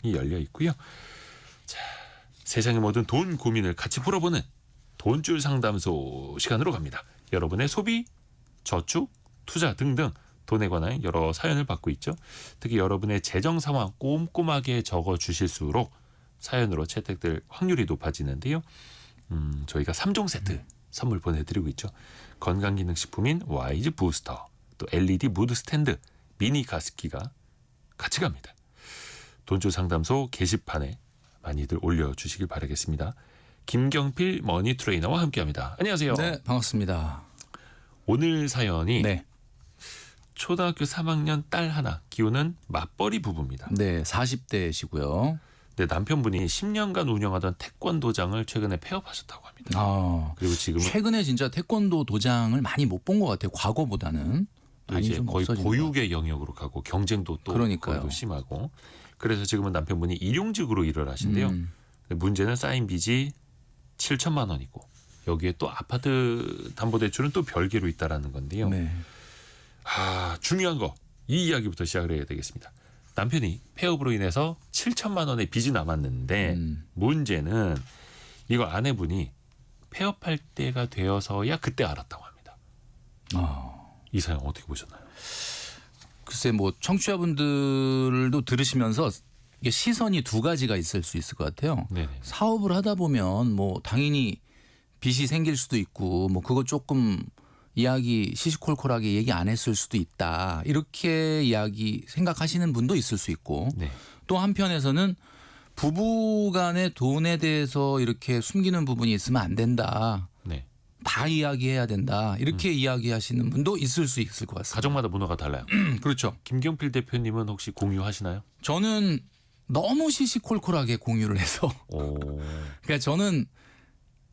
열려 있고요. 자, 세상의 모든 돈 고민을 같이 풀어보는 돈줄 상담소 시간으로 갑니다. 여러분의 소비, 저축, 투자 등등 돈에 관한 여러 사연을 받고 있죠. 특히 여러분의 재정 상황 꼼꼼하게 적어주실수록 사연으로 채택될 확률이 높아지는데요. 저희가 3종 세트 선물 보내드리고 있죠. 건강기능식품인 와이즈 부스터, 또 LED 무드 스탠드, 미니 가습기가 같이 갑니다. 돈줄 상담소 게시판에 많이들 올려주시길 바라겠습니다. 김경필 머니 트레이너와 함께합니다. 안녕하세요. 네, 반갑습니다. 오늘 사연이 네, 초등학교 3학년 딸 하나 키우는 맞벌이 부부입니다. 네, 40대시고요. 네, 남편분이 10년간 운영하던 태권도장을 최근에 폐업하셨다고 합니다. 그리고 지금은 최근에 진짜 태권도 도장을 많이 못 본 것 같아요. 과거보다는 많이 이제 좀 거의 없어진 것 보육의 영역으로 가고 경쟁도 또 그러니까요. 거의 심하고, 그래서 지금은 남편분이 일용직으로 일을 하신대요. 문제는 쌓인 빚이 7천만 원이고 여기에 또 아파트 담보대출은 또 별개로 있다라는 건데요. 네. 중요한 거 이 이야기부터 시작을 해야 되겠습니다. 남편이 폐업으로 인해서 7천만 원의 빚이 남았는데 문제는 이거 아내분이 폐업할 때가 되어서야 그때 알았다고 합니다. 이 사연 어떻게 보셨나요? 글쎄 뭐 청취자분들도 들으시면서 이게 시선이 두 가지가 있을 수 있을 것 같아요. 네네. 사업을 하다 보면 뭐 당연히 빚이 생길 수도 있고 뭐 그거 조금 이야기 시시콜콜하게 얘기 안 했을 수도 있다. 이렇게 이야기 생각하시는 분도 있을 수 있고 네. 또 한편에서는 부부 간의 돈에 대해서 이렇게 숨기는 부분이 있으면 안 된다. 네. 다 이야기해야 된다. 이렇게 이야기하시는 분도 있을 수 있을 것 같습니다. 가정마다 문화가 달라요. 그렇죠. 김경필 대표님은 혹시 공유하시나요? 저는 너무 시시콜콜하게 공유를 해서 그러니까 저는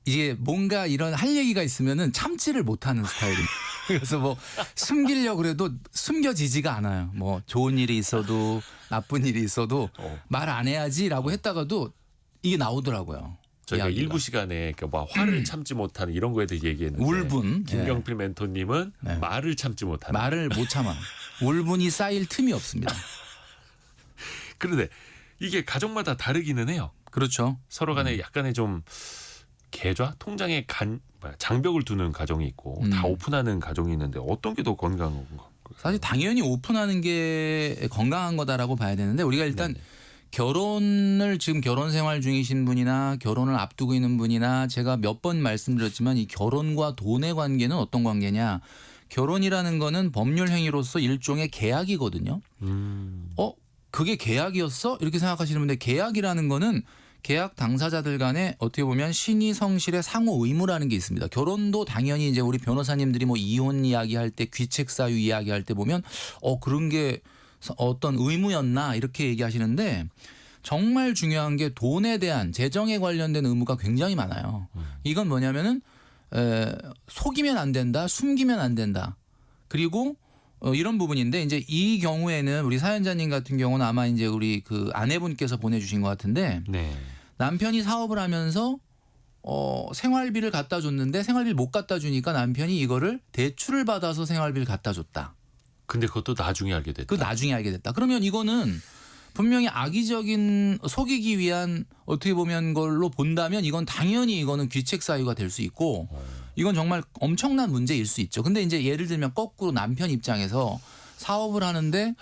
이게 뭔가 이런 할 얘기가 있으면은 참지를 못하는 스타일이에요. 그래서 뭐 숨기려고 그래도 숨겨지지가 않아요. 뭐 좋은 일이 있어도 나쁜 일이 있어도 말 안 해야지라고 했다가도 이게 나오더라고요. 저희가 이야기가. 일부 시간에 막 화를 참지 못하는 이런 거에 대해 얘기했는데 울분. 김경필 멘토님은 네. 말을 참지 못하는. 말을 못 참아. 울분이 쌓일 틈이 없습니다. 그런데 이게 가족마다 다르기는 해요. 그렇죠. 서로 간에 약간의 좀 계좌 통장에 장벽을 두는 가정이 있고 다 오픈하는 가정이 있는데 어떤 게 더 건강한 건가? 사실 당연히 오픈하는 게 건강한 거다라고 봐야 되는데 우리가 일단 결혼을 지금 결혼 생활 중이신 분이나 결혼을 앞두고 있는 분이나 제가 몇 번 말씀드렸지만 이 결혼과 돈의 관계는 어떤 관계냐. 결혼이라는 거는 법률 행위로서 일종의 계약이거든요. 그게 계약이었어? 이렇게 생각하시는 분데 계약이라는 거는 계약 당사자들 간에 어떻게 보면 신의 성실의 상호 의무라는 게 있습니다. 결혼도 당연히 이제 우리 변호사님들이 뭐 이혼 이야기할 때 귀책 사유 이야기할 때 보면 그런 게 어떤 의무였나 이렇게 얘기하시는데 정말 중요한 게 돈에 대한 재정에 관련된 의무가 굉장히 많아요. 이건 뭐냐면은 속이면 안 된다, 숨기면 안 된다. 그리고 이런 부분인데 이제 이 경우에는 우리 사연자님 같은 경우는 아마 이제 우리 그 아내분께서 보내주신 것 같은데 네. 남편이 사업을 하면서 생활비를 갖다 줬는데 생활비를 못 갖다 주니까 남편이 이거를 대출을 받아서 생활비를 갖다 줬다. 근데 그것도 나중에 알게 됐다. 그 나중에 알게 됐다. 그러면 이거는 분명히 악의적인 속이기 위한 어떻게 보면 걸로 본다면 이건 당연히 이거는 귀책 사유가 될 수 있고 이건 정말 엄청난 문제일 수 있죠. 근데 이제 예를 들면 거꾸로 남편 입장에서 사업을 하는데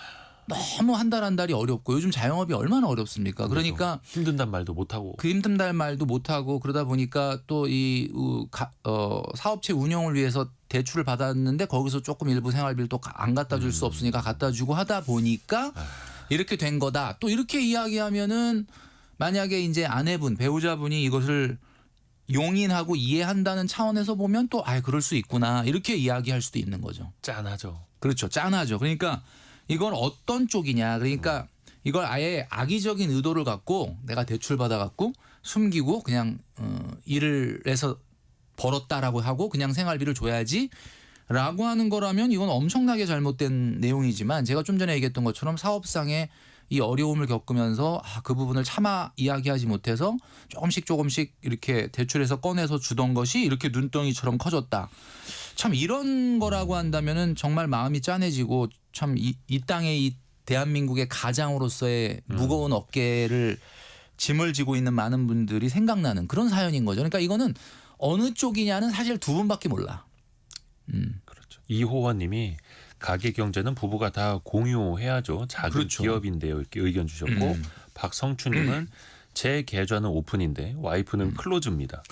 너무 한 달 한 달이 어렵고 요즘 자영업이 얼마나 어렵습니까? 그러니까 힘든단 말도 못하고. 그 힘든단 말도 못하고 그러다 보니까 또 이 사업체 운영을 위해서 대출을 받았는데 거기서 조금 일부 생활비를 또 안 갖다 줄 수 없으니까 갖다 주고 하다 보니까 이렇게 된 거다. 또 이렇게 이야기하면은 만약에 이제 아내분 배우자분이 이것을 용인하고 이해한다는 차원에서 보면 또 그럴 수 있구나 이렇게 이야기할 수도 있는 거죠. 짠하죠. 그렇죠. 짠하죠. 그러니까 이건 어떤 쪽이냐. 그러니까 이걸 아예 악의적인 의도를 갖고 내가 대출 받아 갖고 숨기고 그냥 일을 해서 벌었다라고 하고 그냥 생활비를 줘야지 라고 하는 거라면 이건 엄청나게 잘못된 내용이지만 제가 좀 전에 얘기했던 것처럼 사업상의 이 어려움을 겪으면서 그 부분을 차마 이야기하지 못해서 조금씩 이렇게 대출해서 꺼내서 주던 것이 이렇게 눈덩이처럼 커졌다. 참 이런 거라고 한다면은 정말 마음이 짠해지고 참 이 땅에 이 대한민국의 가장으로서의 무거운 어깨를 짐을 지고 있는 많은 분들이 생각나는 그런 사연인 거죠. 그러니까 이거는 어느 쪽이냐는 사실 두 분밖에 몰라. 그렇죠. 이호원님이 가게 경제는 부부가 다 공유해야죠. 작은 그렇죠. 기업인데요. 이렇게 의견 주셨고 박성춘님은 제 계좌는 오픈인데 와이프는 클로즈입니다.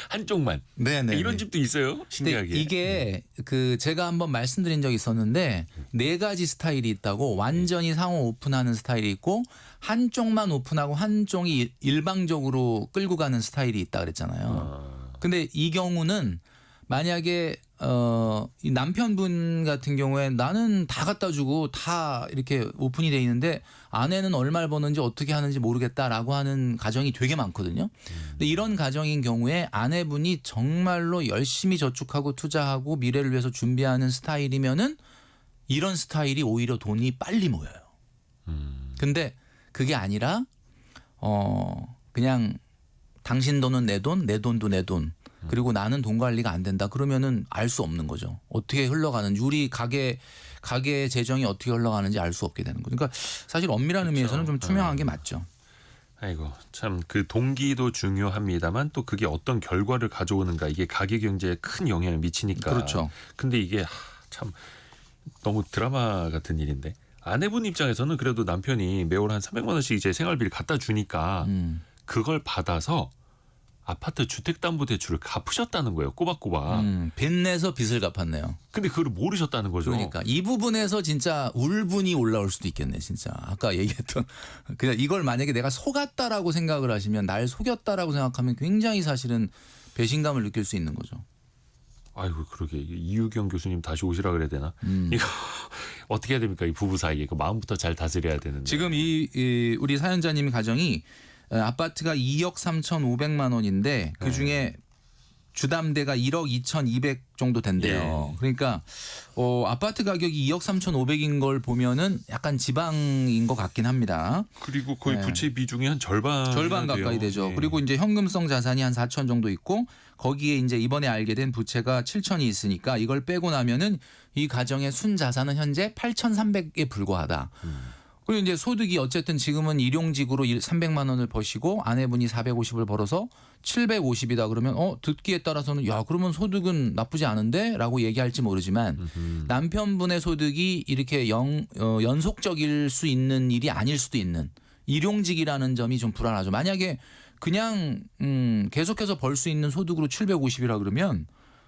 한쪽만. 네네. 이런 집도 있어요. 근데 신기하게. 이게 그 제가 한번 말씀드린 적이 있었는데 네 가지 스타일이 있다고 완전히 상호 오픈하는 스타일이 있고 한쪽만 오픈하고 한쪽이 일방적으로 끌고 가는 스타일이 있다 그랬잖아요. 근데 이 경우는 만약에 이 남편분 같은 경우에 나는 다 갖다 주고 다 이렇게 오픈이 돼 있는데 아내는 얼마를 버는지 어떻게 하는지 모르겠다라고 하는 가정이 되게 많거든요. 근데 이런 가정인 경우에 아내분이 정말로 열심히 저축하고 투자하고 미래를 위해서 준비하는 스타일이면은 이런 스타일이 오히려 돈이 빨리 모여요. 근데 그게 아니라 그냥 당신 돈은 내 돈, 내 돈도 내 돈. 그리고 나는 돈 관리가 안 된다. 그러면은 알 수 없는 거죠. 어떻게 흘러가는지 우리 가게 재정이 어떻게 흘러가는지 알 수 없게 되는 거죠. 그러니까 사실 엄밀한 의미에서는 좀 투명한 게 맞죠. 아이고 참 그 동기도 중요합니다만 또 그게 어떤 결과를 가져오는가 이게 가계 경제에 큰 영향을 미치니까. 그렇죠. 근데 이게 참 너무 드라마 같은 일인데 아내분 입장에서는 그래도 남편이 매월 한 300만 원씩 이제 생활비를 갖다 주니까 그걸 받아서 아파트 주택담보대출을 갚으셨다는 거예요. 꼬박꼬박. 빚내서 빚을 갚았네요. 근데 그걸 모르셨다는 거죠. 그러니까 이 부분에서 진짜 울분이 올라올 수도 있겠네. 진짜 아까 얘기했던 그냥 이걸 만약에 내가 속았다라고 생각을 하시면 날 속였다라고 생각하면 굉장히 사실은 배신감을 느낄 수 있는 거죠. 아이고 그러게 이유경 교수님 다시 오시라 그래야 되나? 이거 어떻게 해야 됩니까? 이 부부 사이에 그 마음부터 잘 다스려야 되는데. 지금 이 우리 사연자님 가정이 아파트가 2억 3,500만 원인데 그중에 주담대가 1억 2,200 정도 된대요. 예. 그러니까 아파트 가격이 2억 3,500인 걸 보면은 약간 지방인 것 같긴 합니다. 그리고 거의 부채 비중이 한 절반 가까이 되죠. 예. 그리고 이제 현금성 자산이 한 4천 정도 있고 거기에 이제 이번에 알게 된 부채가 7천이 있으니까 이걸 빼고 나면은 이 가정의 순 자산은 현재 8,300에 불과하다. 그리고 이제 소득이 어쨌든 지금은 일용직으로 300만 원을 버시고 아내분이 450을 벌어서 750이다 그러면 듣기에 따라서는 야 그러면 소득은 나쁘지 않은데라고 얘기할지 모르지만 남편분의 소득이 이렇게 연속적일 수 있는 일이 아닐 수도 있는 일용직이라는 점이 좀 불안하죠. 만약에 그냥 계속해서 벌 수 있는 소득으로 750이라 그러면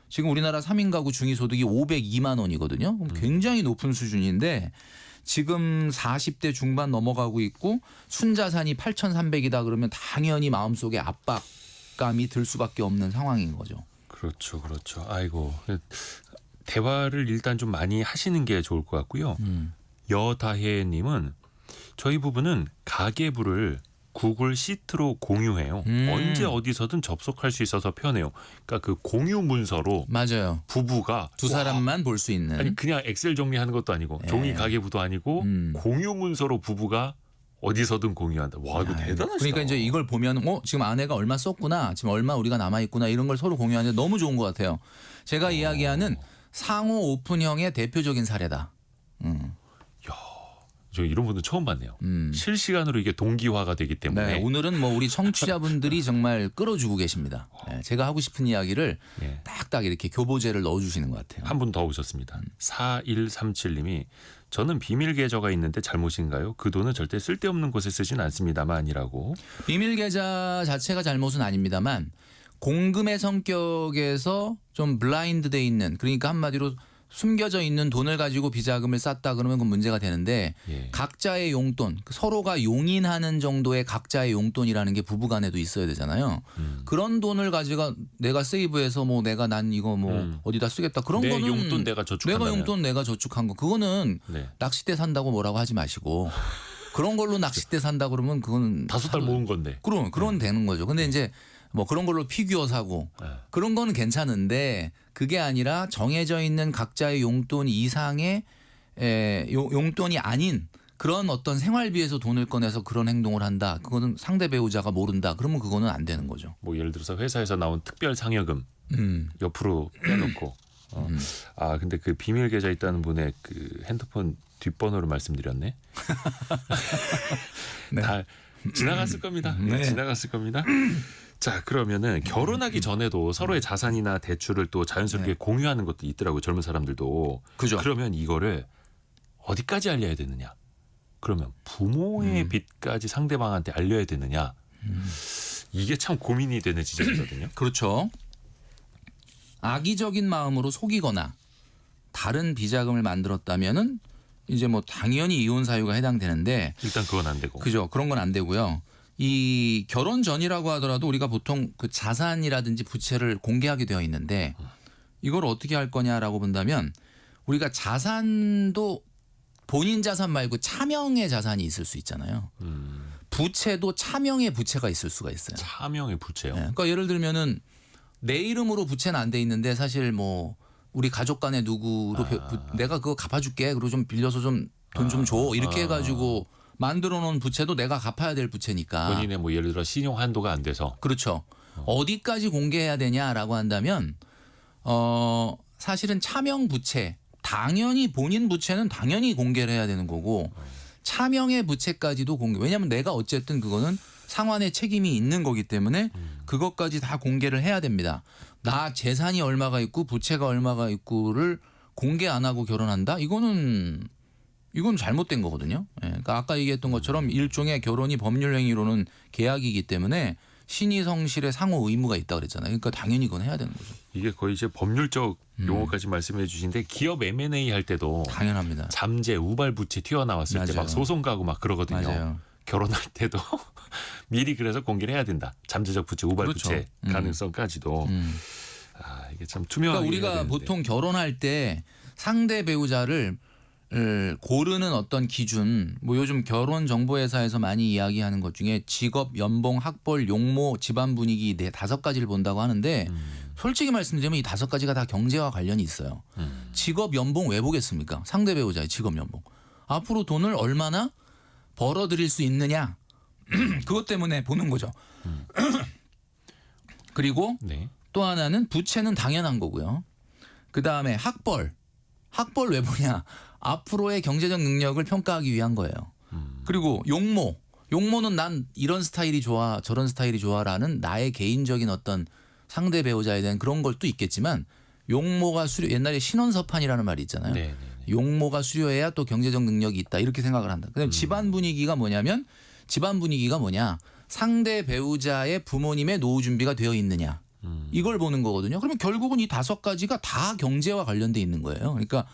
지금 우리나라 3인 가구 중위소득이 502만 원이거든요. 그럼 굉장히 높은 수준인데 지금 40대 중반 넘어가고 있고 순자산이 8,300이다 그러면 당연히 마음속에 압박감이 들 수밖에 없는 상황인 거죠. 그렇죠, 그렇죠. 아이고 대화를 일단 좀 많이 하시는 게 좋을 것 같고요. 여다혜님은 저희 부부는 가계부를 구글 시트로 공유해요. 언제 어디서든 접속할 수 있어서 편해요. 그러니까 그 공유 문서로 맞아요. 부부가 두 사람만 볼 수 있는. 아니 그냥 엑셀 정리하는 것도 아니고 종이 가계부도 아니고 공유 문서로 부부가 어디서든 공유한다. 와 이거 대단하시다. 그러니까 이제 이걸 보면 지금 아내가 얼마 썼구나. 지금 얼마 우리가 남아 있구나. 이런 걸 서로 공유하는데 너무 좋은 것 같아요. 제가 이야기하는 상호 오픈형의 대표적인 사례다. 저 이런 분들 처음 봤네요. 실시간으로 이게 동기화가 되기 때문에. 네, 오늘은 뭐 우리 청취자분들이 정말 끌어주고 계십니다. 네, 제가 하고 싶은 이야기를 예. 딱딱 이렇게 교보제를 넣어주시는 것 같아요. 한 분 더 오셨습니다. 4137님이 저는 비밀 계좌가 있는데 잘못인가요? 그 돈은 절대 쓸데없는 곳에 쓰진 않습니다만이라고. 비밀 계좌 자체가 잘못은 아닙니다만 공금의 성격에서 좀 블라인드돼 있는 그러니까 한마디로 숨겨져 있는 돈을 가지고 비자금을 쌌다 그러면 그건 문제가 되는데 예. 각자의 용돈 서로가 용인하는 정도의 각자의 용돈이라는 게 부부간에도 있어야 되잖아요. 그런 돈을 가지고 내가 세이브해서 뭐 내가 난 이거 뭐 어디다 쓰겠다 그런 내 거는 용돈 내가 저축한다면. 내가 용돈 내가 저축한 거 그거는 네. 낚싯대 산다고 뭐라고 하지 마시고 그런 걸로 낚싯대 산다 그러면 그건 5달 모은 건데. 그런 되는 거죠. 근데 이제 뭐 그런 걸로 피규어 사고 그런 거는 괜찮은데 그게 아니라 정해져 있는 각자의 용돈 이상의 용돈이 아닌 그런 어떤 생활비에서 돈을 꺼내서 그런 행동을 한다. 그거는 상대 배우자가 모른다. 그러면 그거는 안 되는 거죠. 뭐 예를 들어서 회사에서 나온 특별 상여금 옆으로 빼놓고 아 근데 그 비밀 계좌 있다는 분의 그 핸드폰 뒷번호를 말씀드렸네. 네. 다 지나갔을 겁니다. 네. 지나갔을 겁니다. 자 그러면은 결혼하기 전에도 서로의 자산이나 대출을 또 자연스럽게 네. 공유하는 것도 있더라고요. 젊은 사람들도. 그죠. 그러면 이거를 어디까지 알려야 되느냐? 그러면 부모의 빚까지 상대방한테 알려야 되느냐? 이게 참 고민이 되는 지점이거든요. 그렇죠. 악의적인 마음으로 속이거나 다른 비자금을 만들었다면은 이제 뭐 당연히 이혼 사유가 해당되는데 일단 그건 안 되고. 그죠. 그런 건 안 되고요. 이 결혼 전이라고 하더라도 우리가 보통 그 자산이라든지 부채를 공개하게 되어 있는데 이걸 어떻게 할 거냐라고 본다면 우리가 자산도 본인 자산 말고 차명의 자산이 있을 수 있잖아요. 부채도 차명의 부채가 있을 수가 있어요. 차명의 부채요. 네. 그러니까 예를 들면은 내 이름으로 부채는 안 돼 있는데 사실 뭐 우리 가족 간에 누구로 내가 그거 갚아줄게. 그리고 좀 빌려서 좀 돈 좀 줘. 이렇게 해가지고 만들어 놓은 부채도 내가 갚아야 될 부채니까. 본인의 뭐 예를 들어 신용 한도가 안 돼서. 그렇죠. 어디까지 공개해야 되냐라고 한다면 사실은 차명 부채 당연히 본인 부채는 당연히 공개를 해야 되는 거고 차명의 부채까지도 공개. 왜냐하면 내가 어쨌든 그거는 상환의 책임이 있는 거기 때문에 그것까지 다 공개를 해야 됩니다. 나 재산이 얼마가 있고 부채가 얼마가 있고를 공개 안 하고 결혼한다? 이건 잘못된 거거든요. 예, 그러니까 아까 얘기했던 것처럼 일종의 결혼이 법률 행위로는 계약이기 때문에 신의 성실의 상호 의무가 있다 그랬잖아요. 그러니까 당연히 그건 해야 되는 거죠. 이게 거의 이제 법률적 용어까지 말씀해 주신데 기업 M&A 할 때도 당연합니다. 잠재 우발 부채 튀어나왔을 때 막 맞아요. 소송 가고 막 그러거든요. 맞아요. 결혼할 때도 미리 그래서 공개를 해야 된다. 잠재적 부채, 우발 그렇죠. 부채 가능성까지도. 아 이게 참 투명하게. 그러니까 우리가 보통 결혼할 때 상대 배우자를 고르는 어떤 기준, 뭐 요즘 결혼 정보회사에서 많이 이야기하는 것 중에 직업, 연봉, 학벌, 용모, 집안 분위기 네 5가지를 본다고 하는데 솔직히 말씀드리면 이 5가지가 다 경제와 관련이 있어요. 직업, 연봉 왜 보겠습니까? 상대 배우자의 직업, 연봉. 앞으로 돈을 얼마나 벌어들일 수 있느냐 그것 때문에 보는 거죠. 그리고 네. 또 하나는 부채는 당연한 거고요. 그다음에 학벌 왜 보냐? 앞으로의 경제적 능력을 평가하기 위한 거예요. 그리고 용모는 난 이런 스타일이 좋아 저런 스타일이 좋아라는 나의 개인적인 어떤 상대 배우자에 대한 그런 것도 있겠지만 용모가 옛날에 신원서판이라는 말이 있잖아요. 네. 용모가 수려해야 또 경제적 능력이 있다 이렇게 생각을 한다. 그다음에 집안 분위기가 뭐냐? 상대 배우자의 부모님의 노후 준비가 되어 있느냐. 이걸 보는 거거든요. 그러면 결국은 이 5가지가 다 경제와 관련돼 있는 거예요. 그러니까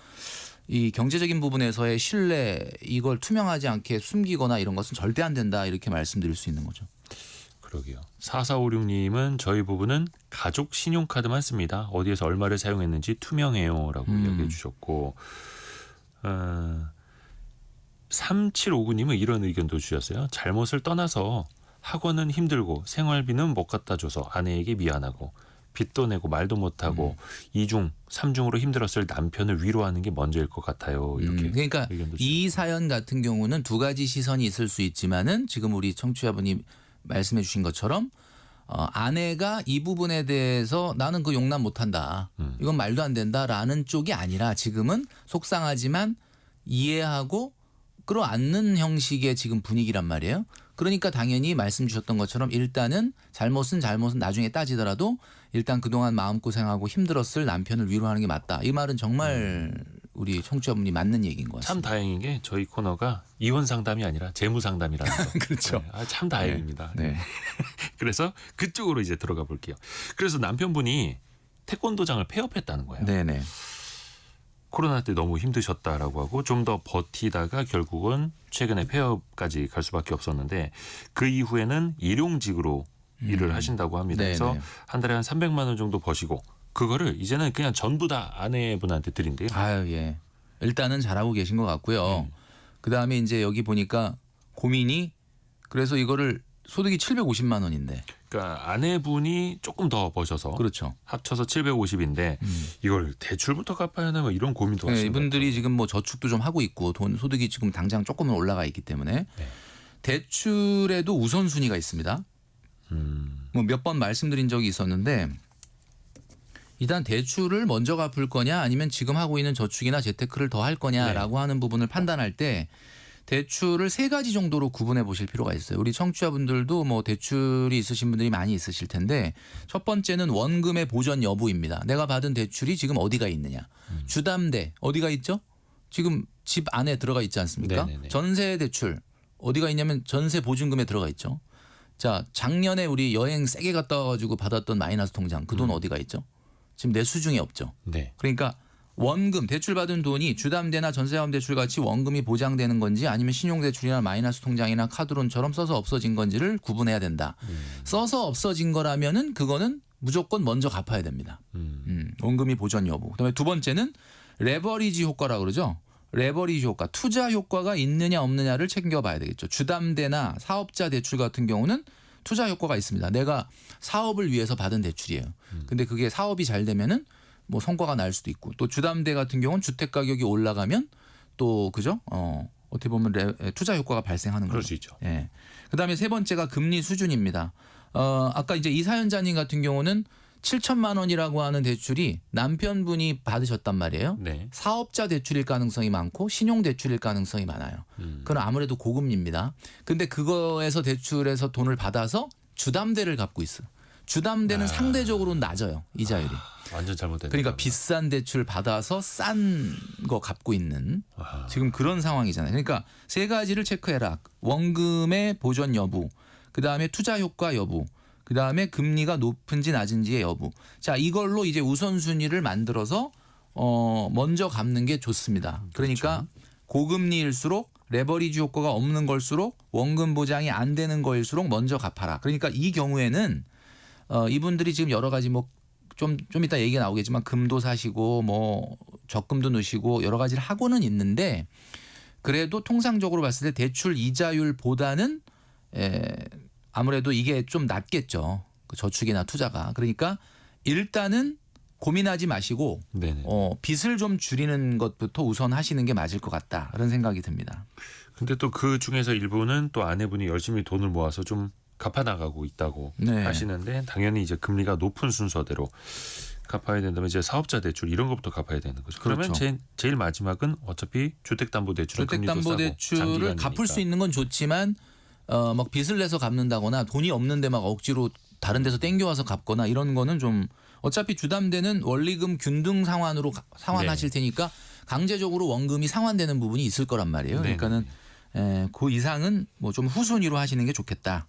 이 경제적인 부분에서의 신뢰 이걸 투명하지 않게 숨기거나 이런 것은 절대 안 된다 이렇게 말씀드릴 수 있는 거죠. 그러게요. 4456님은 저희 부부는 가족 신용카드만 씁니다. 어디에서 얼마를 사용했는지 투명해요라고 이야기해 주셨고 3759님은 이런 의견도 주셨어요. 잘못을 떠나서 학원은 힘들고 생활비는 못 갖다 줘서 아내에게 미안하고 빚도 내고 말도 못하고 2중, 3중으로 힘들었을 남편을 위로하는 게 먼저일 것 같아요. 이렇게 그러니까 의견도 이 사연 같은 경우는 2가지 시선이 있을 수 있지만은 지금 우리 청취자분이 말씀해 주신 것처럼 아내가 이 부분에 대해서 나는 그 용납 못한다. 이건 말도 안 된다라는 쪽이 아니라 지금은 속상하지만 이해하고 끌어안는 형식의 지금 분위기란 말이에요. 그러니까 당연히 말씀 주셨던 것처럼 일단은 잘못은 나중에 따지더라도 일단 그동안 마음고생하고 힘들었을 남편을 위로하는 게 맞다. 이 말은 정말 우리 청취자분이 맞는 얘기인 것 참 같습니다. 다행인 게 저희 코너가 이혼 상담이 아니라 재무 상담이라는 거. 그렇죠. 네, 참 다행입니다. 네. 그래서 그쪽으로 이제 들어가 볼게요. 그래서 남편분이 태권도장을 폐업했다는 거예요. 네네. 코로나 때 너무 힘드셨다라고 하고 좀 더 버티다가 결국은 최근에 폐업까지 갈 수밖에 없었는데 그 이후에는 일용직으로 일을 하신다고 합니다. 네네. 그래서 한 달에 한 300만 원 정도 버시고 그거를 이제는 그냥 전부 다 아내분한테 드린대요. 아유 예. 일단은 잘하고 계신 것 같고요. 그다음에 이제 여기 보니까 고민이 그래서 이거를 소득이 750만 원인데. 그러니까 아내분이 조금 더 버셔서 그렇죠. 합쳐서 750인데 이걸 대출부터 갚아야 하나 뭐 이런 고민도 네, 하시는 이분들이 지금 뭐 저축도 좀 하고 있고 돈 소득이 지금 당장 조금은 올라가 있기 때문에 대출에도 우선순위가 있습니다. 뭐 몇 번 말씀드린 적이 있었는데 일단 대출을 먼저 갚을 거냐 아니면 지금 하고 있는 저축이나 재테크를 더 할 거냐라고 하는 부분을 판단할 때 대출을 세 가지 정도로 구분해 보실 필요가 있어요. 우리 청취자분들도 뭐 대출이 있으신 분들이 많이 있으실 텐데 첫 번째는 원금의 보전 여부입니다. 내가 받은 대출이 지금 어디가 있느냐. 주담대 어디가 있죠? 지금 집 안에 들어가 있지 않습니까? 네네네. 전세 대출 어디가 있냐면 전세 보증금에 들어가 있죠. 자, 작년에 우리 여행 세게 갔다 와가지고 받았던 마이너스 통장 그 돈 어디가 있죠? 지금 내 수중에 없죠. 네. 그러니까 원금 대출 받은 돈이 주담대나 전세자금 대출 같이 원금이 보장되는 건지 아니면 신용대출이나 마이너스 통장이나 카드론처럼 써서 없어진 건지를 구분해야 된다. 써서 없어진 거라면은 그거는 무조건 먼저 갚아야 됩니다. 원금이 보전 여부. 그다음에 두 번째는 레버리지 효과라고 그러죠. 레버리지 효과, 투자 효과가 있느냐 없느냐를 챙겨봐야 되겠죠. 주담대나 사업자 대출 같은 경우는 투자 효과가 있습니다. 내가 사업을 위해서 받은 대출이에요. 근데 그게 사업이 잘 되면은 뭐 성과가 날 수도 있고 또 주담대 같은 경우는 주택 가격이 올라가면 또 그죠? 어떻게 보면 투자 효과가 발생하는 그럴 거죠. 수 있죠. 예. 그다음에 세 번째가 금리 수준입니다. 아까 이제 이 사연자님 같은 경우는 7천만 원이라고 하는 대출이 남편분이 받으셨단 말이에요. 네. 사업자 대출일 가능성이 많고 신용 대출일 가능성이 많아요. 그건 아무래도 고금리입니다. 근데 그거에서 대출에서 돈을 받아서 주담대를 갚고 있어. 주담대는 상대적으로 낮아요. 이자율이. 완전 잘못된. 그러니까 비싼 대출 받아서 싼 거 갚고 있는 아하. 지금 그런 상황이잖아요. 그러니까 세 가지를 체크해라. 원금의 보전 여부, 그다음에 투자 효과 여부, 그다음에 금리가 높은지 낮은지의 여부. 자, 이걸로 이제 우선순위를 만들어서 먼저 갚는 게 좋습니다. 그러니까 고금리일수록 레버리지 효과가 없는 걸수록 원금 보장이 안 되는 거일수록 먼저 갚아라. 그러니까 이 경우에는 이분들이 지금 여러 가지 뭐 좀 이따 얘기가 나오겠지만 금도 사시고 뭐 적금도 넣으시고 여러 가지를 하고는 있는데 그래도 통상적으로 봤을 때 대출 이자율보다는 아무래도 이게 좀 낮겠죠. 그 저축이나 투자가. 그러니까 일단은 고민하지 마시고 네네. 빚을 좀 줄이는 것부터 우선 하시는 게 맞을 것 같다. 그런 생각이 듭니다. 근데 또 그 중에서 일부는 또 아내분이 열심히 돈을 모아서 좀 갚아나가고 있다고 네. 하시는데 당연히 이제 금리가 높은 순서대로 갚아야 된다면 이제 사업자 대출 이런 것부터 갚아야 되는 거죠. 그러면 그렇죠. 제일 마지막은 어차피 주택담보대출은 금리도 싸고 주택담보대출을 장기간이니까. 갚을 수 있는 건 좋지만 막 빚을 내서 갚는다거나 돈이 없는데 막 억지로 다른 데서 땡겨와서 갚거나 이런 거는 좀 어차피 주담대는 원리금 균등 상환으로 상환하실 테니까 강제적으로 원금이 상환되는 부분이 있을 거란 말이에요. 네네. 그러니까는 그 이상은 뭐 좀 후순위로 하시는 게 좋겠다.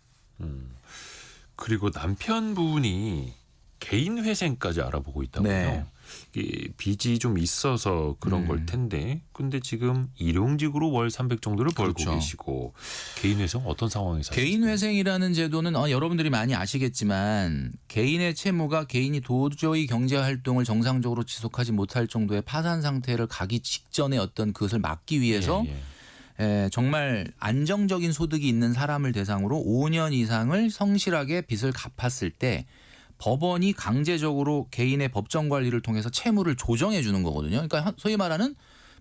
그리고 남편분이 개인 회생까지 알아보고 있다고요. 네. 이게 빚이 좀 있어서 그런 걸 텐데 근데 지금 일용직으로 월 300 정도를 벌고 그렇죠. 계시고 개인 회생 어떤 상황에서 개인 회생이라는 제도는 여러분들이 많이 아시겠지만 개인의 채무가 개인이 도저히 경제 활동을 정상적으로 지속하지 못할 정도의 파산 상태를 가기 직전에 어떤 그것을 막기 위해서 정말 안정적인 소득이 있는 사람을 대상으로 5년 이상을 성실하게 빚을 갚았을 때 법원이 강제적으로 개인의 법정 관리를 통해서 채무를 조정해 주는 거거든요. 그러니까 소위 말하는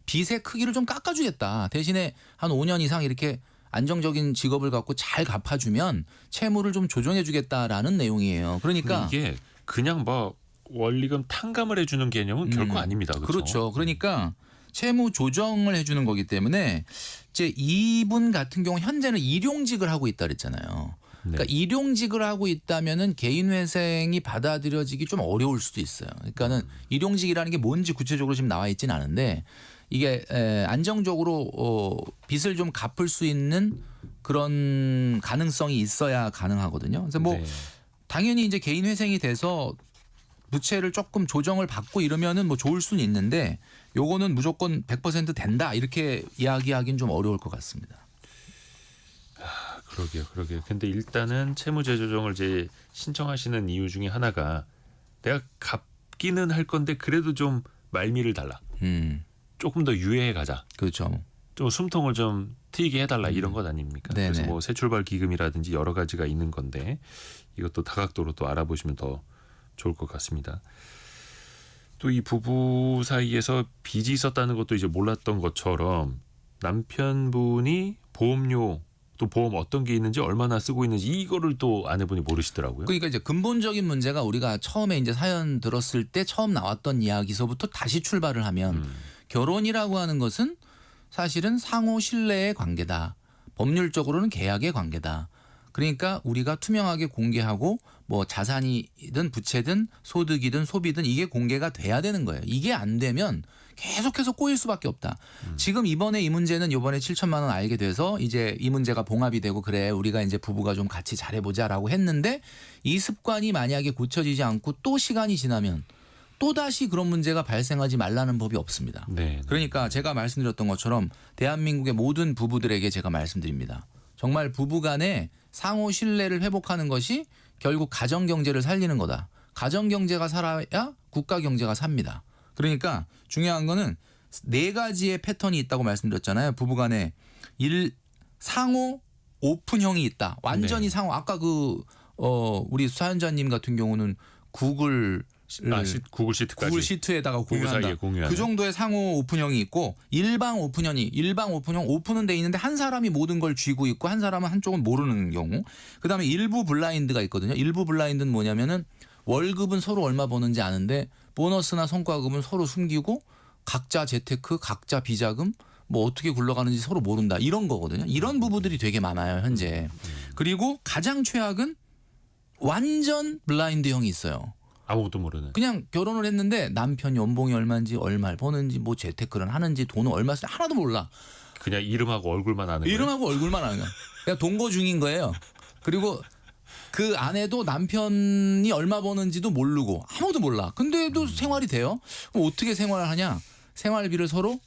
빚의 크기를 좀 깎아주겠다. 대신에 한 5년 이상 이렇게 안정적인 직업을 갖고 잘 갚아주면 채무를 좀 조정해 주겠다라는 내용이에요. 그러니까 이게 그냥 뭐 원리금 탕감을 해주는 개념은 결코 아닙니다. 그렇죠? 그렇죠. 그러니까 채무 조정을 해주는 거기 때문에 이제 이분 같은 경우 현재는 일용직을 하고 있다 그랬잖아요. 그러니까 일용직을 하고 있다면은 개인 회생이 받아들여지기 좀 어려울 수도 있어요. 그러니까는 일용직이라는 게 뭔지 구체적으로 지금 나와 있지는 않은데 이게 안정적으로 빚을 좀 갚을 수 있는 그런 가능성이 있어야 가능하거든요. 그래서 뭐 당연히 이제 개인 회생이 돼서 부채를 조금 조정을 받고 이러면은 뭐 좋을 수는 있는데 요거는 무조건 100% 된다 이렇게 이야기하기는 좀 어려울 것 같습니다. 그러게요. 근데 일단은 채무제 조정을 이제 신청하시는 이유 중에 하나가 내가 갚기는 할 건데 그래도 좀 말미를 달라. 조금 더 유예해 가자. 그렇죠. 좀 숨통을 좀 트이게 해달라 이런 것 아닙니까? 네네. 그래서 뭐 새출발 기금이라든지 여러 가지가 있는 건데 이것도 다각도로 또 알아보시면 더 좋을 것 같습니다. 또 이 부부 사이에서 빚이 있었다는 것도 이제 몰랐던 것처럼 남편분이 보험료 또 보험 어떤 게 있는지 얼마나 쓰고 있는지 이거를 또 아내분이 모르시더라고요. 그러니까 이제 근본적인 문제가 우리가 처음에 이제 사연 들었을 때 처음 나왔던 이야기서부터 다시 출발을 하면 결혼이라고 하는 것은 사실은 상호 신뢰의 관계다. 법률적으로는 계약의 관계다. 그러니까 우리가 투명하게 공개하고 뭐 자산이든 부채든 소득이든 소비든 이게 공개가 돼야 되는 거예요. 이게 안 되면 계속해서 꼬일 수밖에 없다. 지금 이번에 이 문제는 이번에 7천만 원 알게 돼서 이제 이 문제가 봉합이 되고 그래 우리가 이제 부부가 좀 같이 잘해보자라고 했는데 이 습관이 만약에 고쳐지지 않고 또 시간이 지나면 또다시 그런 문제가 발생하지 말라는 법이 없습니다. 네. 그러니까 제가 말씀드렸던 것처럼 대한민국의 모든 부부들에게 제가 말씀드립니다. 정말 부부 간에 상호 신뢰를 회복하는 것이 결국 가정 경제를 살리는 거다. 가정 경제가 살아야 국가 경제가 삽니다. 그러니까 중요한 거는 네 가지의 패턴이 있다고 말씀드렸잖아요. 부부 간에 상호 오픈형이 있다. 완전히 네. 상호. 아까 우리 사연자님 같은 경우는 구글 구글 시트까지. 구글 시트에다가 부부 사이에 공유한다. 공유하는. 그 정도의 상호 오픈형이 있고 일방 오픈형 오픈은 돼 있는데 한 사람이 모든 걸 쥐고 있고 한 사람은 한쪽은 모르는 경우. 그다음에 일부 블라인드가 있거든요. 일부 블라인드는 뭐냐면은 월급은 서로 얼마 버는지 아는데 보너스나 성과급은 서로 숨기고 각자 재테크, 각자 비자금 뭐 어떻게 굴러가는지 서로 모른다. 이런 거거든요. 이런 부부들이 되게 많아요, 현재. 그리고 가장 최악은 완전 블라인드형이 있어요. 아무것도 모르는. 그냥 결혼을 했는데 남편 연봉이 얼마인지 얼마를 버는지 뭐 재테크를 하는지 돈을 얼마 쓰는지 하나도 몰라. 그냥 이름하고 얼굴만 아는 거예요. 이름하고 얼굴만 아는 거야. 그냥 동거 중인 거예요. 그리고 그 아내도 남편이 얼마 버는지도 모르고 아무도 몰라. 근데도 생활이 돼요. 그럼 어떻게 생활을 하냐. 생활비를 서로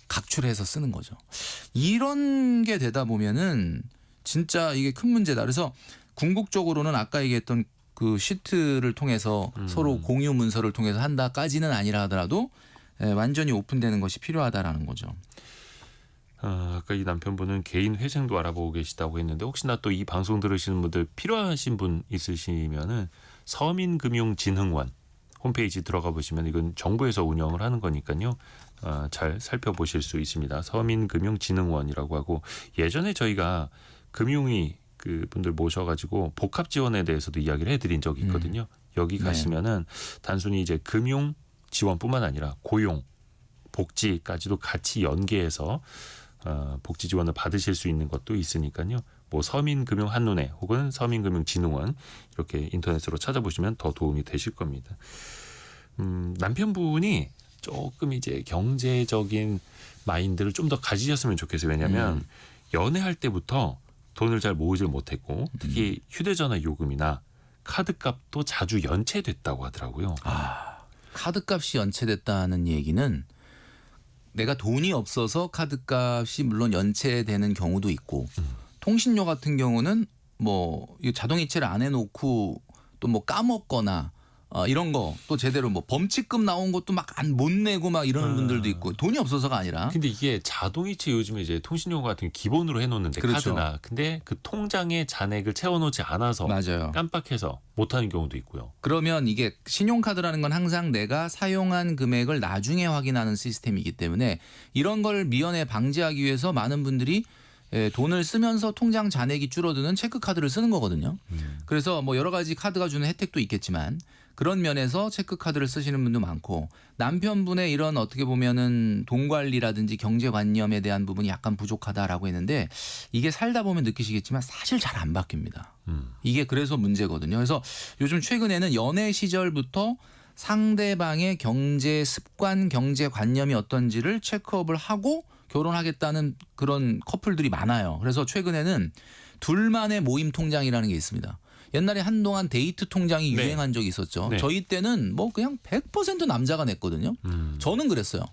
각출해서 쓰는 거죠. 이런 게 되다 보면은 진짜 이게 큰 문제다. 그래서 궁극적으로는 아까 얘기했던 그 시트를 통해서 서로 공유 문서를 통해서 한다까지는 아니라 하더라도 완전히 오픈되는 것이 필요하다라는 거죠. 아까 이 남편분은 개인 회생도 알아보고 계시다고 했는데 혹시나 또 이 방송 들으시는 분들 필요하신 분 있으시면은 서민금융진흥원 홈페이지 들어가 보시면 이건 정부에서 운영을 하는 거니까요. 잘 살펴보실 수 있습니다. 서민금융진흥원이라고 하고 예전에 저희가 금융위 그 분들 모셔가지고 복합 지원에 대해서도 이야기를 해드린 적이 있거든요. 여기 가시면은 단순히 이제 금융 지원뿐만 아니라 고용, 복지까지도 같이 연계해서 복지 지원을 받으실 수 있는 것도 있으니까요. 뭐 서민금융 한눈에 혹은 서민금융진흥원 이렇게 인터넷으로 찾아보시면 더 도움이 되실 겁니다. 남편분이 조금 이제 경제적인 마인드를 좀 더 가지셨으면 좋겠어요. 왜냐하면 연애할 때부터 돈을 잘 모으질 못했고 특히 휴대전화 요금이나 카드값도 자주 연체됐다고 하더라고요. 카드값이 연체됐다는 얘기는 내가 돈이 없어서 카드값이 물론 연체되는 경우도 있고 통신료 같은 경우는 뭐 자동이체를 안 해놓고 또 뭐 까먹거나 이런 거 또 제대로 뭐 범칙금 나온 것도 막 안 못 내고 막 이러는 분들도 있고 돈이 없어서가 아니라. 근데 이게 자동이체 요즘에 이제 통신료 같은 게 기본으로 해놓는데 그렇죠. 카드나 근데 그 통장에 잔액을 채워놓지 않아서 맞아요. 깜빡해서 못하는 경우도 있고요. 그러면 이게 신용카드라는 건 항상 내가 사용한 금액을 나중에 확인하는 시스템이기 때문에 이런 걸 미연에 방지하기 위해서 많은 분들이 돈을 쓰면서 통장 잔액이 줄어드는 체크카드를 쓰는 거거든요. 그래서 뭐 여러 가지 카드가 주는 혜택도 있겠지만 그런 면에서 체크카드를 쓰시는 분도 많고 남편분의 이런 어떻게 보면은 돈 관리라든지 경제관념에 대한 부분이 약간 부족하다라고 했는데 이게 살다 보면 느끼시겠지만 사실 잘 안 바뀝니다. 이게 그래서 문제거든요. 그래서 요즘 최근에는 연애 시절부터 상대방의 경제 습관, 경제관념이 어떤지를 체크업을 하고 결혼하겠다는 그런 커플들이 많아요. 그래서 최근에는 둘만의 모임 통장이라는 게 있습니다. 옛날에 한동안 데이트 통장이 네. 유행한 적이 있었죠. 네. 저희 때는 뭐 그냥 100% 남자가 냈거든요. 저는 그랬어요.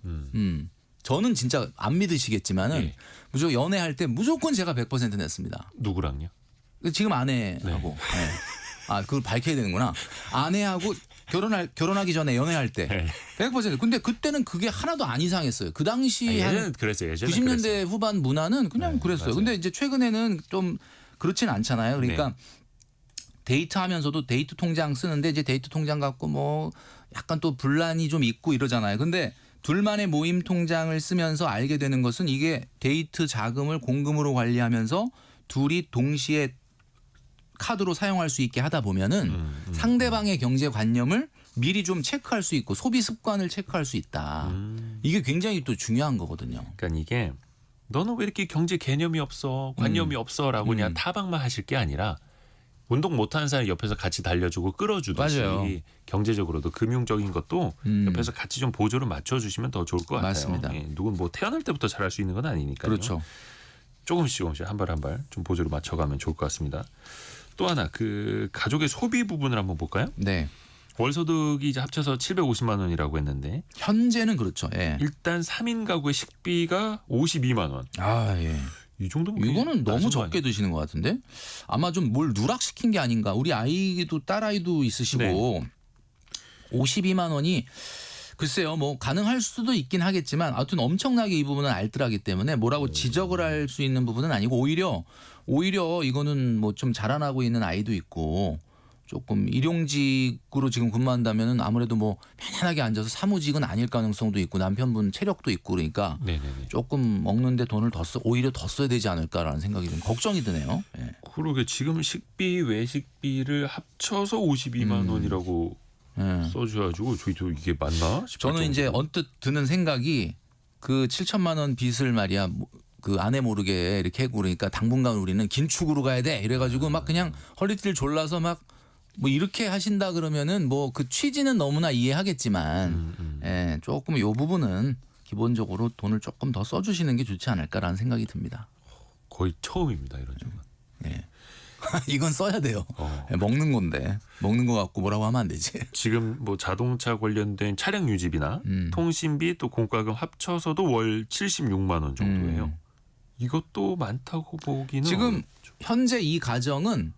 저는 진짜 안 믿으시겠지만은 네. 무조건 연애할 때 무조건 제가 100% 냈습니다. 누구랑요? 지금 아내하고. 네. 아, 그걸 밝혀야 되는구나. 아내하고 결혼하기 전에 연애할 때 네. 100%. 근데 그때는 그게 하나도 안 이상했어요. 그 당시 한 예전엔 그랬어요. 예전엔 90년대 그랬어요. 후반 문화는 그냥 네, 그랬어요. 맞아요. 근데 이제 최근에는 좀 그렇진 않잖아요. 그러니까 네. 데이트하면서도 데이트 통장 쓰는데 이제 데이트 통장 갖고 뭐 약간 또 분란이 좀 있고 이러잖아요. 근데 둘만의 모임 통장을 쓰면서 알게 되는 것은 이게 데이트 자금을 공금으로 관리하면서 둘이 동시에 카드로 사용할 수 있게 하다 보면은 상대방의 경제관념을 미리 좀 체크할 수 있고 소비 습관을 체크할 수 있다. 이게 굉장히 또 중요한 거거든요. 그러니까 이게 너는 왜 이렇게 경제 개념이 없어, 관념이 없어라고 그냥 타박만 하실 게 아니라 운동 못하는 사람이 옆에서 같이 달려주고 끌어주듯이 맞아요. 경제적으로도 금융적인 것도 옆에서 같이 좀 보조를 맞춰주시면 더 좋을 것 같아요. 맞습니다. 예, 누군 뭐 태어날 때부터 잘할 수 있는 건 아니니까요. 그렇죠. 조금씩 한 발 한 발 좀 보조를 맞춰가면 좋을 것 같습니다. 또 하나 그 가족의 소비 부분을 한번 볼까요? 네. 월소득이 이제 합쳐서 750만 원이라고 했는데 현재는 그렇죠. 예. 일단 3인 가구의 식비가 52만 원. 아, 예. 이 정도면 이거는 너무 낮은 거 적게 드시는 것 같은데 아마 좀 뭘 누락시킨 게 아닌가. 우리 아이도 딸아이도 있으시고 네. 52만 원이 글쎄요 뭐 가능할 수도 있긴 하겠지만 아무튼 엄청나게 이 부분은 알뜰하기 때문에 뭐라고 지적을 할 수 있는 부분은 아니고 오히려 이거는 뭐 좀 자라나고 있는 아이도 있고 조금 일용직으로 지금 근무한다면은 아무래도 뭐 편안하게 앉아서 사무직은 아닐 가능성도 있고 남편분 체력도 있고 그러니까 네네네. 조금 먹는데 돈을 오히려 더 써야 되지 않을까라는 생각이 좀 걱정이 드네요. 예. 그러게 지금 식비 외식비를 합쳐서 52만 원이라고 예. 써줘가지고 저희도 이게 맞나? 싶을 저는 이제 정도로. 언뜻 드는 생각이 그 7천만 원 빚을 말이야 그 아내 모르게 이렇게 하고 그러니까 당분간 우리는 긴축으로 가야 돼 이래가지고 막 그냥 허리띠를 졸라서 막 뭐 이렇게 하신다 그러면은 뭐 그 취지는 너무나 이해하겠지만 예, 조금 요 부분은 기본적으로 돈을 조금 더 써주시는 게 좋지 않을까라는 생각이 듭니다. 거의 처음입니다 이런 적은. 예. 이건 써야 돼요. 예, 먹는 건데 먹는 거 갖고 뭐라고 하면 안 되지. 지금 뭐 자동차 관련된 차량 유지비나 통신비 또 공과금 합쳐서도 월 76만 원 정도예요. 이것도 많다고 보기는 지금 어렵죠. 현재 이 가정은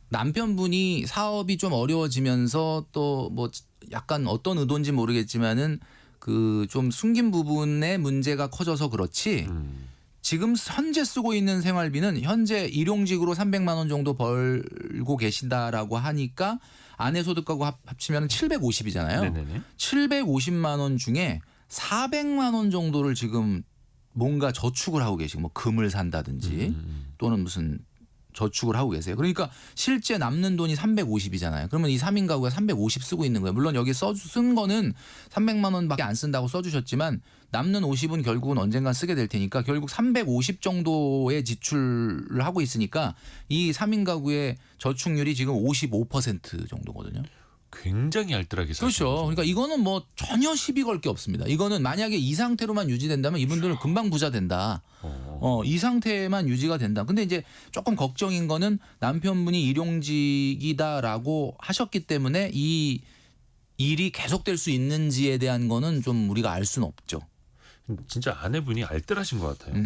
남편분이 사업이 좀 어려워지면서 또 뭐 약간 어떤 의도인지 모르겠지만은 그 좀 숨긴 부분의 문제가 커져서 그렇지 지금 현재 쓰고 있는 생활비는 현재 일용직으로 300만 원 정도 벌고 계신다라고 하니까 아내 소득하고 합치면 750이잖아요. 네네네. 750만 원 중에 400만 원 정도를 지금 뭔가 저축을 하고 계시고 뭐 금을 산다든지 또는 무슨 저축을 하고 계세요. 그러니까 실제 남는 돈이 350이잖아요. 그러면 이 3인 가구가 350 쓰고 있는 거예요. 물론 여기 쓴 거는 300만 원밖에 안 쓴다고 써주셨지만 남는 50은 결국은 언젠간 쓰게 될 테니까 결국 350 정도의 지출을 하고 있으니까 이 3인 가구의 저축률이 지금 55% 정도거든요. 굉장히 알뜰하게 사시는 그렇죠. 거죠. 그러니까 이거는 뭐 전혀 시비 걸 게 없습니다. 이거는 만약에 이 상태로만 유지된다면 이분들은 금방 부자 된다. 이 상태만 유지가 된다. 근데 이제 조금 걱정인 거는 남편분이 일용직이다라고 하셨기 때문에 이 일이 계속될 수 있는지에 대한 거는 좀 우리가 알 수는 없죠. 진짜 아내분이 알뜰하신 것 같아요.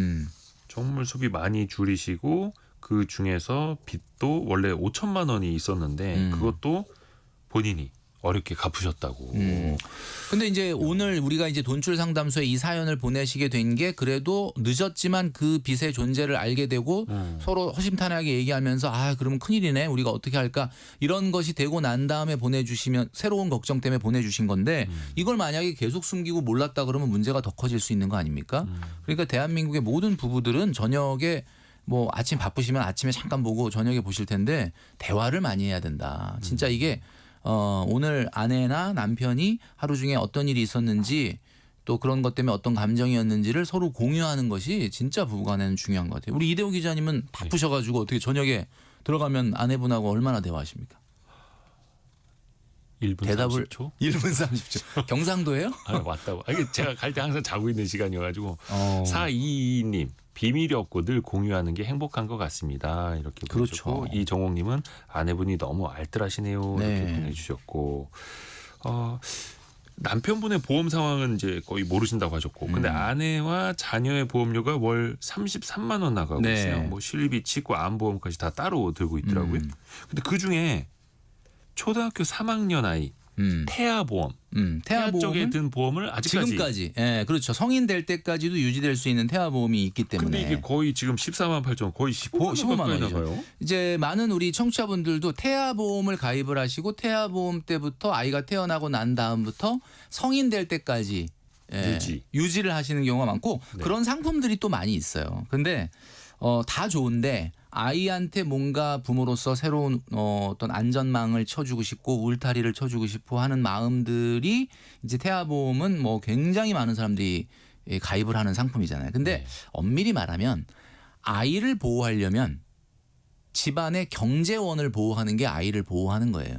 정말 소비 많이 줄이시고 그 중에서 빚도 원래 5천만 원이 있었는데 그것도 본인이 어렵게 갚으셨다고. 근데 이제 오늘 우리가 이제 돈줄 상담소에 이 사연을 보내시게 된 게 그래도 늦었지만 그 빚의 존재를 알게 되고 서로 허심탄회하게 얘기하면서 아 그러면 큰일이네 우리가 어떻게 할까 이런 것이 되고 난 다음에 보내주시면 새로운 걱정 때문에 보내주신 건데 이걸 만약에 계속 숨기고 몰랐다 그러면 문제가 더 커질 수 있는 거 아닙니까? 그러니까 대한민국의 모든 부부들은 저녁에 뭐 아침 바쁘시면 아침에 잠깐 보고 저녁에 보실 텐데 대화를 많이 해야 된다. 진짜 이게 오늘 아내나 남편이 하루 중에 어떤 일이 있었는지 또 그런 것 때문에 어떤 감정이었는지를 서로 공유하는 것이 진짜 부부간에는 중요한 것 같아요. 우리 이대호 기자님은 바쁘셔가지고 어떻게 저녁에 들어가면 아내분하고 얼마나 대화하십니까? 1분 대답을 30초? 1분 30초. 경상도예요? 아, 맞다고. 이게 제가 갈 때 항상 자고 있는 시간이어가지고 4222님 비밀이 없고 늘 공유하는 게 행복한 것 같습니다. 이렇게 보내주셨고 그렇죠. 이정옥님은 아내분이 너무 알뜰하시네요. 이렇게 네. 보내주셨고 남편분의 보험 상황은 이제 거의 모르신다고 하셨고 근데 아내와 자녀의 보험료가 월 33만 원 나가고 네. 있어요. 뭐 실비, 치과, 암보험까지 다 따로 들고 있더라고요. 근데 그 중에 초등학교 3학년 아이 태아 보험, 태아 쪽에 태아보험은 든 보험을 아직까지. 지금까지, 예, 그렇죠. 성인 될 때까지도 유지될 수 있는 태아보험이 있기 때문에. 근데 이게 거의 지금 14만 8천, 거의 15만 15만 가까이 원이죠. 나가요. 이제 많은 우리 청취자분들도 태아보험을 가입을 하시고 태아보험 때부터 아이가 태어나고 난 다음부터 성인 될 때까지 유지를 하시는 경우가 많고 네. 그런 상품들이 또 많이 있어요. 근데 다 좋은데 아이한테 뭔가 부모로서 새로운 어떤 안전망을 쳐주고 싶고 울타리를 쳐주고 싶어 하는 마음들이 이제 태아보험은 뭐 굉장히 많은 사람들이 가입을 하는 상품이잖아요. 근데 네. 엄밀히 말하면 아이를 보호하려면 집안의 경제원을 보호하는 게 아이를 보호하는 거예요.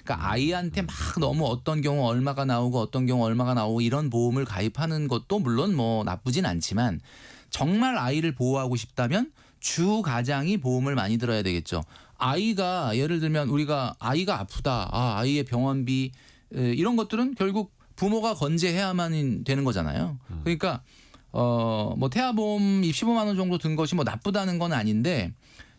그러니까 아이한테 막 너무 어떤 경우 얼마가 나오고 어떤 경우 얼마가 나오고 이런 보험을 가입하는 것도 물론 뭐 나쁘진 않지만 정말 아이를 보호하고 싶다면 주 가장이 보험을 많이 들어야 되겠죠. 아이가 예를 들면 우리가 아이가 아프다. 아이의 병원비 이런 것들은 결국 부모가 건재해야만 되는 거잖아요. 그러니까 뭐 태아보험 15만 원 정도 든 것이 뭐 나쁘다는 건 아닌데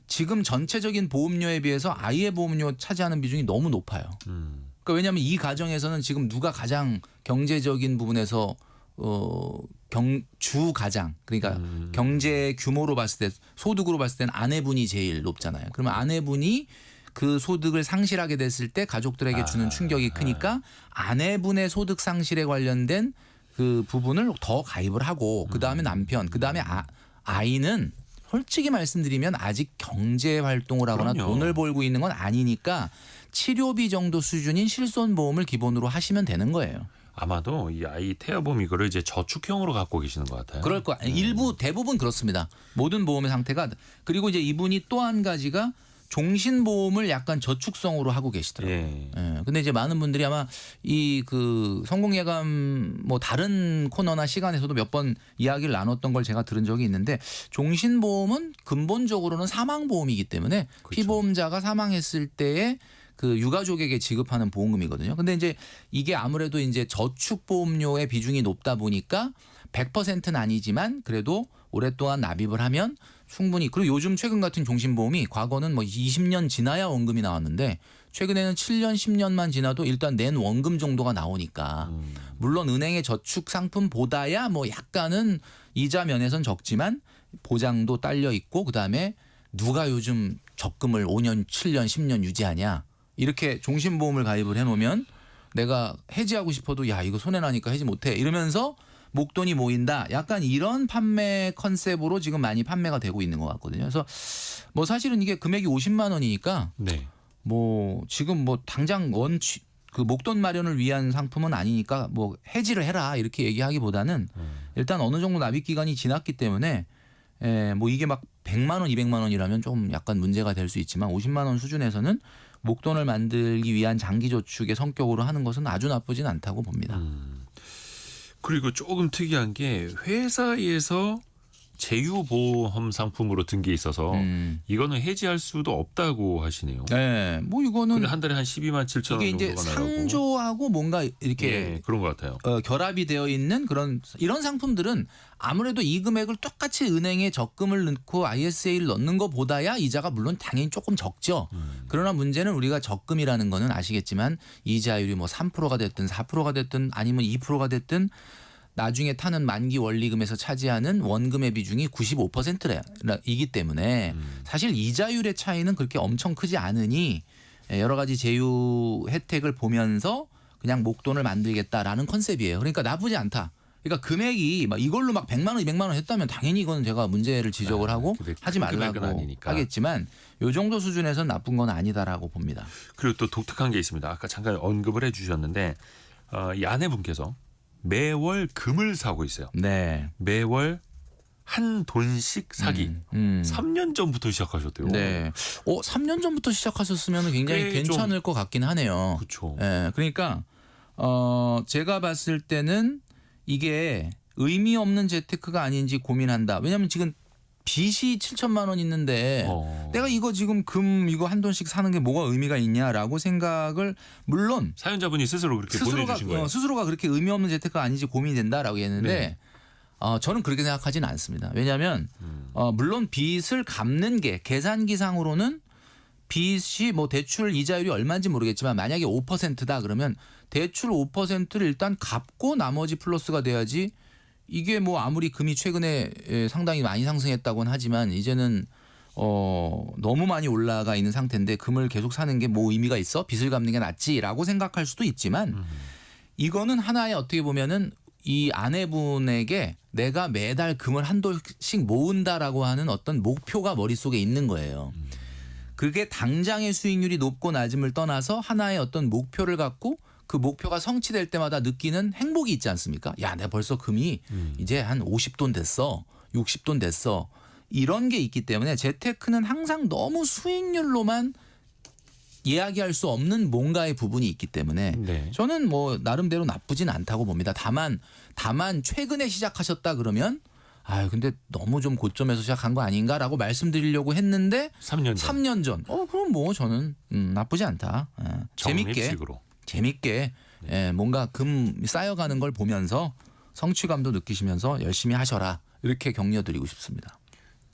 지금 전체적인 보험료에 비해서 아이의 보험료 차지하는 비중이 너무 높아요. 그러니까 왜냐하면 이 가정에서는 지금 누가 가장 경제적인 부분에서 주 가장 그러니까 경제 규모로 봤을 때 소득으로 봤을 때는 아내분이 제일 높잖아요. 그러면 아내분이 그 소득을 상실하게 됐을 때 가족들에게 주는 충격이 크니까 아내분의 소득 상실에 관련된 그 부분을 더 가입을 하고 그다음에 남편 그다음에 아이는 솔직히 말씀드리면 아직 경제 활동을 하거나 그럼요. 돈을 벌고 있는 건 아니니까 치료비 정도 수준인 실손보험을 기본으로 하시면 되는 거예요. 아마도 이 아이 태아보험 이거를 이제 저축형으로 갖고 계시는 것 같아요. 그럴 거 일부 대부분 그렇습니다. 모든 보험의 상태가 그리고 이제 이분이 또 한 가지가 종신보험을 약간 저축성으로 하고 계시더라고요. 예. 예. 근데 이제 많은 분들이 아마 이 그 성공예감 뭐 다른 코너나 시간에서도 몇 번 이야기를 나눴던 걸 제가 들은 적이 있는데 종신보험은 근본적으로는 사망보험이기 때문에 그렇죠. 피보험자가 사망했을 때에 그 유가족에게 지급하는 보험금이거든요. 근데 이제 이게 아무래도 이제 저축보험료의 비중이 높다 보니까 100%는 아니지만 그래도 오랫동안 납입을 하면 충분히 그리고 요즘 최근 같은 종신보험이 과거는 뭐 20년 지나야 원금이 나왔는데 최근에는 7년 10년만 지나도 일단 낸 원금 정도가 나오니까 물론 은행의 저축 상품보다야 뭐 약간은 이자 면에선 적지만 보장도 딸려 있고 그다음에 누가 요즘 적금을 5년 7년 10년 유지하냐 이렇게 종신보험을 가입을 해놓으면 내가 해지하고 싶어도 야 이거 손해나니까 해지 못해 이러면서 목돈이 모인다. 약간 이런 판매 컨셉으로 지금 많이 판매가 되고 있는 것 같거든요. 그래서 뭐 사실은 이게 금액이 50만 원이니까 네. 뭐 지금 뭐 당장 그 목돈 마련을 위한 상품은 아니니까 뭐 해지를 해라 이렇게 얘기하기보다는 일단 어느 정도 납입 기간이 지났기 때문에 뭐 이게 막 100만 원, 200만 원이라면 좀 약간 문제가 될 수 있지만 50만 원 수준에서는 목돈을 만들기 위한 장기 저축의 성격으로 하는 것은 아주 나쁘진 않다고 봅니다. 그리고 조금 특이한 게 회사에서 제휴보험 상품으로 든 게 있어서 이거는 해지할 수도 없다고 하시네요. 네, 뭐 이거는 근데 한 달에 한 12만 7천 원 이게 이제 정도가 나가고. 상조하고 뭔가 이렇게 예, 그런 것 같아요. 결합이 되어 있는 이런 상품들은 아무래도 이 금액을 똑같이 은행에 적금을 넣고 ISA를 넣는 것보다야 이자가 물론 당연히 조금 적죠. 그러나 문제는 우리가 적금이라는 거는 아시겠지만 이자율이 뭐 3%가 됐든 4%가 됐든 아니면 2%가 됐든 나중에 타는 만기 원리금에서 차지하는 원금의 비중이 95%이기 때문에 사실 이자율의 차이는 그렇게 엄청 크지 않으니 여러 가지 제휴 혜택을 보면서 그냥 목돈을 만들겠다라는 컨셉이에요. 그러니까 나쁘지 않다. 그러니까 금액이 막 이걸로 막 100만 원, 200만 원 했다면 당연히 이건 제가 문제를 지적을 하고 근데 하지 큰 금액은 말라고 아니니까. 하겠지만 요 정도 수준에서는 나쁜 건 아니다라고 봅니다. 그리고 또 독특한 게 있습니다. 아까 잠깐 언급을 해주셨는데 이 아내분께서 매월 금을 사고 있어요. 네. 매월 한 돈씩 사기. 3년 전부터 시작하셨대요. 네. 3년 전부터 시작하셨으면 굉장히 꽤 괜찮을 것 같긴 하네요. 그렇죠. 예. 그러니까 제가 봤을 때는 이게 의미 없는 재테크가 아닌지 고민한다. 왜냐하면 지금 빚이 7천만 원 있는데 내가 이거 지금 이거 한 돈씩 사는 게 뭐가 의미가 있냐라고 생각을 물론 사연자분이 스스로 그렇게 보내주신 거예요. 스스로가 그렇게 의미 없는 재테크가 아닌지 고민이 된다라고 했는데 저는 그렇게 생각하지는 않습니다. 왜냐하면 물론 빚을 갚는 게 계산기상으로는 빚이 뭐 대출 이자율이 얼마인지 모르겠지만 만약에 5%다 그러면 대출 5%를 일단 갚고 나머지 플러스가 돼야지 이게 뭐 아무리 금이 최근에 상당히 많이 상승했다고는 하지만 이제는 너무 많이 올라가 있는 상태인데 금을 계속 사는 게 뭐 의미가 있어? 빚을 갚는 게 낫지라고 생각할 수도 있지만 이거는 하나의 어떻게 보면은 이 아내분에게 내가 매달 금을 한도씩 모은다라고 하는 어떤 목표가 머릿속에 있는 거예요. 그게 당장의 수익률이 높고 낮음을 떠나서 하나의 어떤 목표를 갖고 그 목표가 성취될 때마다 느끼는 행복이 있지 않습니까? 야, 내가 벌써 금이 이제 한 50돈 됐어. 60돈 됐어. 이런 게 있기 때문에 재테크는 항상 너무 수익률로만 이야기할 수 없는 뭔가의 부분이 있기 때문에 네. 저는 뭐 나름대로 나쁘진 않다고 봅니다. 다만 최근에 시작하셨다 그러면 근데 너무 좀 고점에서 시작한 거 아닌가라고 말씀드리려고 했는데 3년 전. 3년 전. 그럼 뭐 저는 나쁘지 않다. 적립식으로. 재밌게 뭔가 금 쌓여가는 걸 보면서 성취감도 느끼시면서 열심히 하셔라. 이렇게 격려드리고 싶습니다.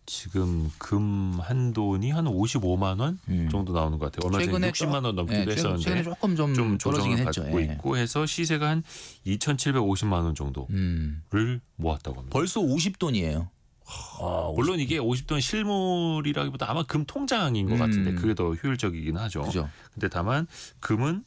지금 금 한 돈이 한 55만 원 정도 나오는 것 같아요. 얼마 전에 60만 원 넘기도 했었는데 최근에 조금 좀 조정을 떨어지긴 했죠. 받고 있고 해서 시세가 한 2,750만 원 정도를 모았다고 합니다. 벌써 50돈이에요. 물론 이게 50돈 실물이라기보다 아마 금 통장인 것 같은데 그게 더 효율적이긴 하죠. 그죠. 근데 다만 금은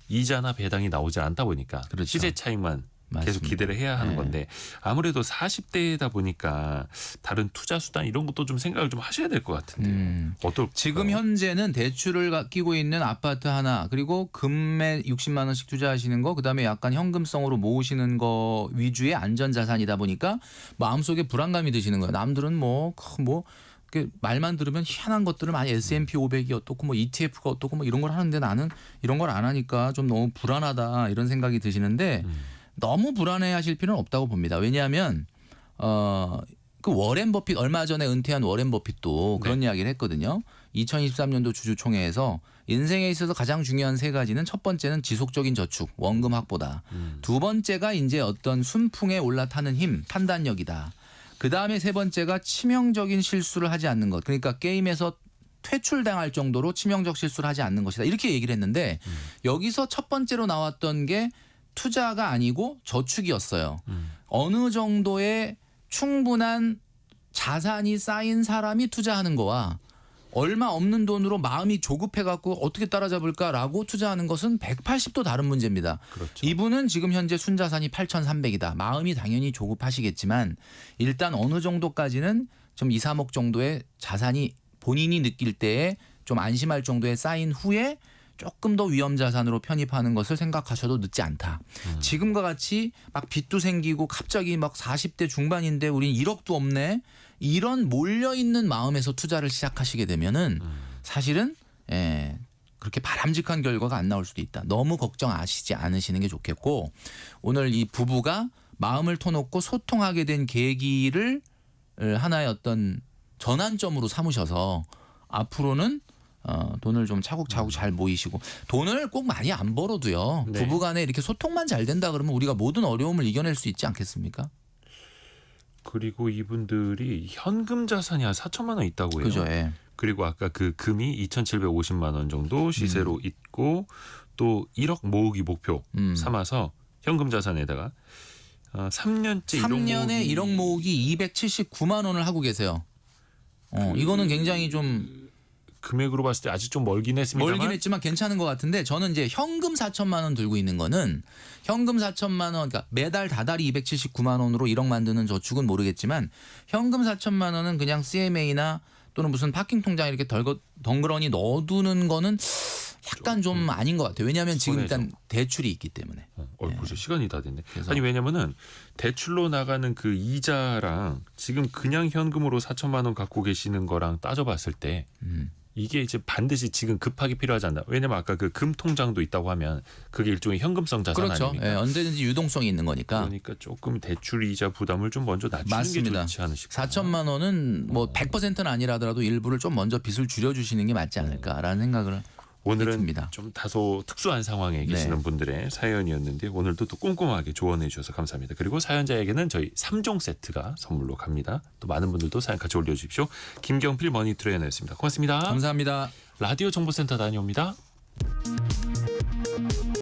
이자나 배당이 나오지 않다 보니까 그렇죠. 시세 차익만 계속 맞습니다. 기대를 해야 하는 네. 건데 아무래도 40대다 보니까 다른 투자 수단 이런 것도 좀 생각을 좀 하셔야 될 것 같은데요. 어떨까요? 지금 현재는 대출을 끼고 있는 아파트 하나 그리고 금에 60만 원씩 투자하시는 거 그다음에 약간 현금성으로 모으시는 거 위주의 안전자산이다 보니까 마음속에 불안감이 드시는 거예요. 남들은 뭐 말만 들으면 희한한 것들을 많이 S&P 500이 어떻고 뭐 ETF가 어떻고 뭐 이런 걸 하는데 나는 이런 걸 안 하니까 좀 너무 불안하다 이런 생각이 드시는데 너무 불안해하실 필요는 없다고 봅니다. 왜냐하면 그 워렌 버핏 얼마 전에 은퇴한 워렌 버핏도 그런 이야기를 했거든요. 2023년도 주주총회에서 인생에 있어서 가장 중요한 세 가지는 첫 번째는 지속적인 저축, 원금 확보다. 두 번째가 이제 어떤 순풍에 올라타는 힘, 판단력이다. 그 다음에 세 번째가 치명적인 실수를 하지 않는 것. 그러니까 게임에서 퇴출당할 정도로 치명적 실수를 하지 않는 것이다. 이렇게 얘기를 했는데 여기서 첫 번째로 나왔던 게 투자가 아니고 저축이었어요. 어느 정도의 충분한 자산이 쌓인 사람이 투자하는 거와 얼마 없는 돈으로 마음이 조급해갖고 어떻게 따라잡을까라고 투자하는 것은 180도 다른 문제입니다. 그렇죠. 이분은 지금 현재 순자산이 8,300이다. 마음이 당연히 조급하시겠지만 일단 어느 정도까지는 좀 2, 3억 정도의 자산이 본인이 느낄 때에 좀 안심할 정도에 쌓인 후에 조금 더 위험 자산으로 편입하는 것을 생각하셔도 늦지 않다. 지금과 같이 막 빚도 생기고 갑자기 막 40대 중반인데 우린 1억도 없네. 이런 몰려있는 마음에서 투자를 시작하시게 되면은 사실은 그렇게 바람직한 결과가 안 나올 수도 있다. 너무 걱정하시지 않으시는 게 좋겠고 오늘 이 부부가 마음을 터놓고 소통하게 된 계기를 하나의 어떤 전환점으로 삼으셔서 앞으로는 돈을 좀 차곡차곡 잘 모이시고 돈을 꼭 많이 안 벌어도요. 네. 부부간에 이렇게 소통만 잘 된다 그러면 우리가 모든 어려움을 이겨낼 수 있지 않겠습니까? 그리고 이분들이 현금 자산이 한 4천만 원 있다고 해요. 그죠? 예. 그리고 아까 그 금이 2,750만 원 정도 시세로 있고 또 1억 모으기 목표 삼아서 현금 자산에다가 3년째 3년에 1억 모으기 279만 원을 하고 계세요. 이거는 굉장히 좀 금액으로 봤을 때 아직 좀 멀긴 했습니다만 멀긴 했지만 괜찮은 것 같은데 저는 이제 현금 4천만 원 들고 있는 거는 현금 4천만 원 그러니까 매달 다달이 279만 원으로 1억 만드는 저축은 모르겠지만 현금 4천만 원은 그냥 CMA나 또는 무슨 파킹 통장에 이렇게 덩그러니 넣어두는 거는 약간 좀 아닌 것 같아요. 왜냐하면 지금 일단 대출이 있기 때문에. 벌써 시간이 다 됐네. 그래서- 아니 왜냐면은 대출로 나가는 그 이자랑 지금 그냥 현금으로 4천만 원 갖고 계시는 거랑 따져봤을 때 이게 이제 반드시 지금 급하게 필요하지 않나. 왜냐면 아까 그 금 통장도 있다고 하면 그게 일종의 현금성 자산 그렇죠. 아닙니까? 예, 언제든지 유동성이 있는 거니까. 그러니까 조금 대출 이자 부담을 좀 먼저 낮추는 맞습니다. 게 좋지 않으실까. 4천만 원은 뭐 100%는 아니라더라도 일부를 좀 먼저 빚을 줄여주시는 게 맞지 않을까라는 생각을 오늘은 했습니다. 좀 다소 특수한 상황에 계시는 네. 분들의 사연이었는데 오늘도 또 꼼꼼하게 조언해 주셔서 감사합니다. 그리고 사연자에게는 저희 3종 세트가 선물로 갑니다. 또 많은 분들도 사연 같이 올려주십시오. 김경필 머니 트레이너였습니다. 고맙습니다. 감사합니다. 라디오 정보센터 다녀옵니다.